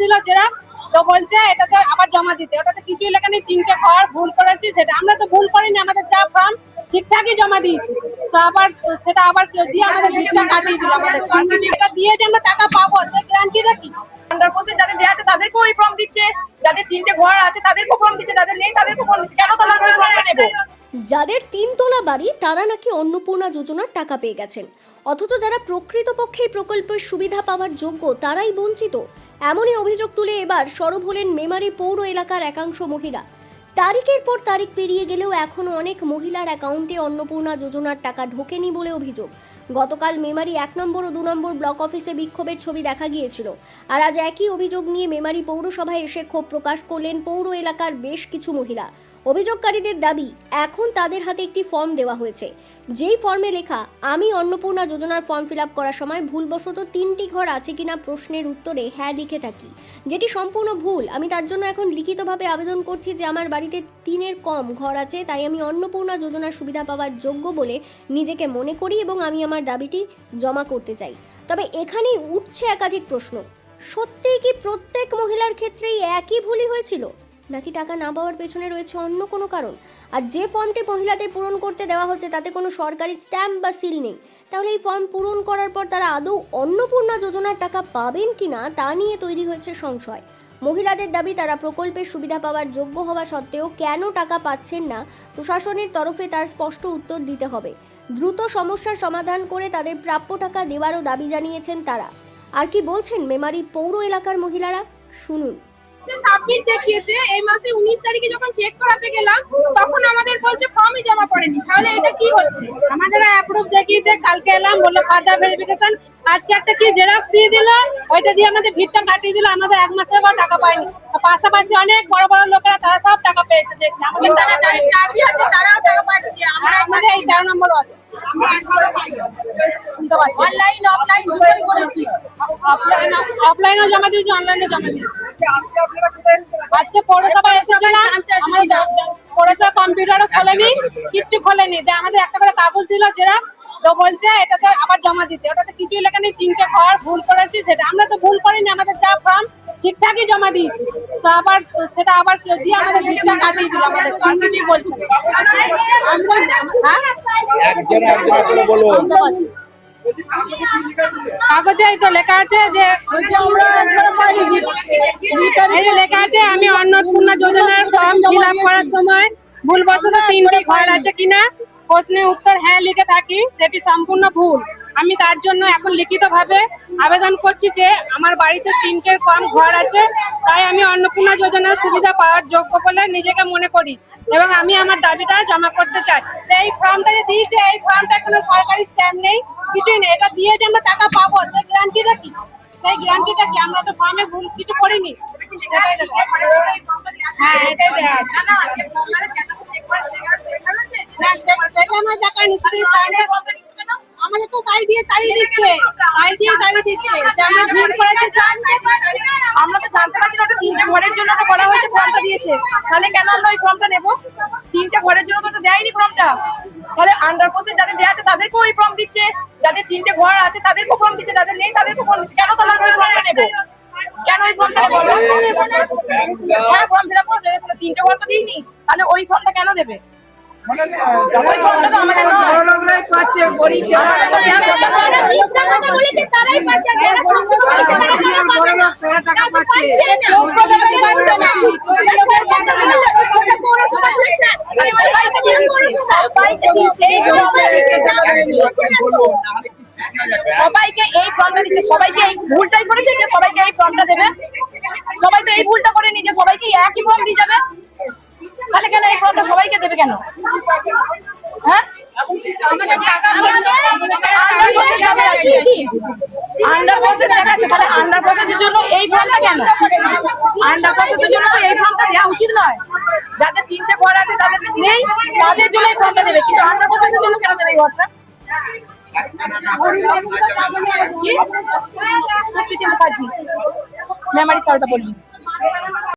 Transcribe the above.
দিল জেরক্স, তো বলছে এটাতে আবার জমা দিতে। ওটাতে কিছুই লেখা নেই, 3টে ঘর ভুল করেছি। সেটা আমরা তো ভুল করিনি, আমাদের যা ফর্ম ঠিকঠাকই জমা দিয়েছি। তো আবার সেটা আবার দিয়ে আমাদের ভিড়টা কাটিয়ে দিল। আমাদের এটা দিয়ে যে আমরা টাকা পাবো সেই গ্যারান্টিটা কি? আন্ডার পোস্টে যাদের দেওয়া আছে তাদেরকেও ওই ফর্ম দিচ্ছে, যাদের 3টে ঘর আছে তাদেরকেও ফর্ম দিচ্ছে, যাদের নেই তাদেরকেও ফর্ম দিচ্ছে। কেন তাহলে আমরা ওই ফর্মটা নেবো? যাদের 3 তলা বাড়ি তারা নাকি অন্নপূর্ণা যোজনার টাকা পেয়ে গেছেন, অথচ যারা প্রকৃতপক্ষে প্রকল্পের সুবিধা পাওয়ার যোগ্য তারাই বঞ্চিত। এমনই অভিযোগ তুলে এবার সরব হলেন মেমারি পৌর এলাকার একাংশ মহিলা। তারিখের পর তারিখ পেরিয়ে গেলেও এখনো অনেক মহিলার অ্যাকাউন্টে অন্নপূর্ণা যোজনার টাকা ঢোকেনি বলে অভিযোগ। গতকাল মেমারি 1 নম্বর ও 2 নম্বর ব্লক অফিসে বিক্ষোভের ছবি দেখা গিয়েছিল। আর আজ একই অভিযোগ নিয়ে মেমারি পৌরসভায় এসে ক্ষোভ প্রকাশ করলেন পৌর এলাকার বেশ কিছু মহিলা। অভিযোগকারীদের দাবি, এখন তাদের হাতে একটি ফর্ম দেওয়া হয়েছে, যেই ফর্মে লেখা আমি অন্নপূর্ণা যোজনার ফর্ম ফিল আপ করার সময় ভুলবশত 3টি ঘর আছে কিনা প্রশ্নের উত্তরে হ্যাঁ লিখে থাকি, যেটি সম্পূর্ণ ভুল। আমি তার জন্য এখন লিখিতভাবে আবেদন করছি যে আমার বাড়িতে 3-এর কম ঘর আছে, তাই আমি অন্নপূর্ণা যোজনার সুবিধা পাওয়ার যোগ্য বলে নিজেকে মনে করি এবং আমি আমার দাবিটি জমা করতে চাই। তবে এখানেই উঠছে একাধিক প্রশ্ন, সত্যিই কি প্রত্যেক মহিলার ক্ষেত্রেই একই ভুলই হয়েছিল, নাকি টাকা না পাওয়ার পেছনে রয়েছে অন্য কোনো কারণ? আর যে ফর্মটি মহিলাদের পূরণ করতে দেওয়া হচ্ছে তাতে কোনো সরকারি স্ট্যাম্প বা সিল নেই, তাহলে এই ফর্ম পূরণ করার পর তারা আদৌ অন্নপূর্ণা যোজনার টাকা পাবেন কিনা তা নিয়ে তৈরি হয়েছে সংশয়। মহিলাদের দাবি, তারা প্রকল্পের সুবিধা পাওয়ার যোগ্য হওয়া সত্ত্বেও কেন টাকা পাচ্ছেন না, প্রশাসনের তরফে তার স্পষ্ট উত্তর দিতে হবে। দ্রুত সমস্যার সমাধান করে তাদের প্রাপ্য টাকা দেওয়ারও দাবি জানিয়েছেন তারা। আর কি বলছেন মেমারি পৌর এলাকার মহিলারা, শুনুন। সে সাবমিট দেখিয়েছে, এই মাসে 19 তারিখে যখন চেক করাতে গেলাম তখন আমাদের বলছে ফর্মই জমা পড়েনি। তাহলে এটা কি হচ্ছে? আমাদের অ্যাপ্রুভ দেখিয়েছে, কালকে এলাম, বললো ফার্দার ভেরিফিকেশন। আজকে একটা কি জেরক্স দিয়ে দিল, ওইটা দিয়ে আমাদের ভিড়টা কাটিয়ে দিল। আমাদের 1 মাসের পর টাকা পাইনি। পাশাপাশি অনেক বড় বড় লোকেরা তারা সব টাকা পেয়েছে, দেখছে। আমাদের যারা যাদের চাকরি আছে তারাও টাকা পাচ্ছে, আমরা আমাদের এই 13 নম্বর আছে, আমরা একবারও পাইনি। শুনতে পাচ্ছি। অনলাইন অফলাইন দুটোই করেছি। অফলাইনেও জমা দিয়েছি, অনলাইনে জমা দিয়েছি। আজকে পৌরসভা এসেছিলাম, আমাদের পৌরসভা কম্পিউটারও খোলেনি, কিচ্ছু খোলেনি। আমাদের একটা করে কাগজ দিল জেরক্স, তো বলছে এটাতে আবার জমা দিতে। ওটাতে কিছুই লেখা নেই, 3টে ঘর ভুল করেছি। সেটা আমরা তো ভুল করিনি, আমাদের যা ফর্ম ঠিকঠাকই জমা দিয়েছি। তো আবার সেটা আবার দিয়ে আমাদের ভিড়টা কাটিয়ে দিল। আমাদের আর কিছুই বলছে না। কাগজে তো লেখা আছে যে লেখা আছে আমি অন্নপূর্ণা যোজনার ফর্ম ফিল আপ করার সময় ভুলবশত 3টি ঘর আছে কিনা প্রশ্নের উত্তর হ্যাঁ লিখে থাকি, সেটি সম্পূর্ণ ভুল। আমি তার জন্য এখন লিখিতভাবে আবেদন করছি যে আমার বাড়িতে 3টের কম ঘর আছে, তাই আমি অন্নপূর্ণা যোজনার সুবিধা পাওয়ার যোগ্য বলে নিজেকে মনে করি এবং আমি আমার দাবিটা জমা করতে চাই। এই ফর্মটা যে দিয়েছে, এই ফর্মটা কোনো সরকারি স্ট্যাম্প নেই, কিছুই নেই। এটা দিয়ে যে আমরা টাকা পাবো সেই গ্যারান্টিটা কি? সেই গ্যারান্টিটা কি? আমরা তো ফর্মে ভুল কিছু করিনি। সেটাই দেখো। হ্যাঁ, এটাই দেওয়া আছে। সেটা আমার দেখার নিশ্চয়ই আমাদের তো তাই দিয়ে তাড়িয়ে দিচ্ছে, যে আমরা ভুল করেছি। আমরা তো জানতে পারছি না ওটা 3টে ঘরের জন্য ওটা করা হয়েছে, ফর্মটা দিয়েছে। তাহলে কেন আমরা ওই ফর্মটা নেবো? 3টে ঘরের জন্য তো ওটা দেয়নি ফর্মটা। তাহলে আন্ডার পোস্টে যাদের দেওয়া আছে তাদেরকেও ওই ফর্ম দিচ্ছে, যাদের 3টে ঘর আছে তাদেরকেও ফর্ম দিচ্ছে, যাদের নেই তাদেরকেও ফর্ম দিচ্ছে। কেন তাহলে আমরা ওই ফর্মটা নেবো? কেন ওই ফর্মটা নেবো? হ্যাঁ, ফর্ম ফিল আপ করে দিয়েছিল, 3টে ঘর তো দিইনি, তাহলে ওই ফর্মটা কেন দেবে? ওই ফর্মটা তো আমাদের নয়। বড়লোকরাই পাচ্ছে, গরিব যারা তারাই পাচ্ছে, যারা বড়লোক তারা টাকা পাচ্ছে। সবাইকে এই ফর্মটা দিচ্ছে, সবাইকে এই ভুলটাই করেছে যে সবাইকে এই ফর্মটা দেবে। সবাই তো এই ভুলটা করেনি যে সবাইকে একই ফর্ম দিয়ে যাবে। তাহলে কেন এই ফর্মটা সবাইকে দেবে কেন? হ্যাঁ, আন্ডার প্রসেস লেখা আছে, তাহলে আন্ডার প্রসেসের জন্য এই ফর্মটা কেন? আন্ডার প্রসেসের জন্য তো এই ফর্মটা দেওয়া উচিত নয়। যাদের 3টে ঘর আছে তাদের নেই, তাদের জন্য এই ফর্মটা দেবে, কিন্তু আন্ডার প্রসেসের জন্য কেন দেবে এই ঘরটা? সুপ্রীতি মুখার্জি, মেমারি সারদাপল্লী।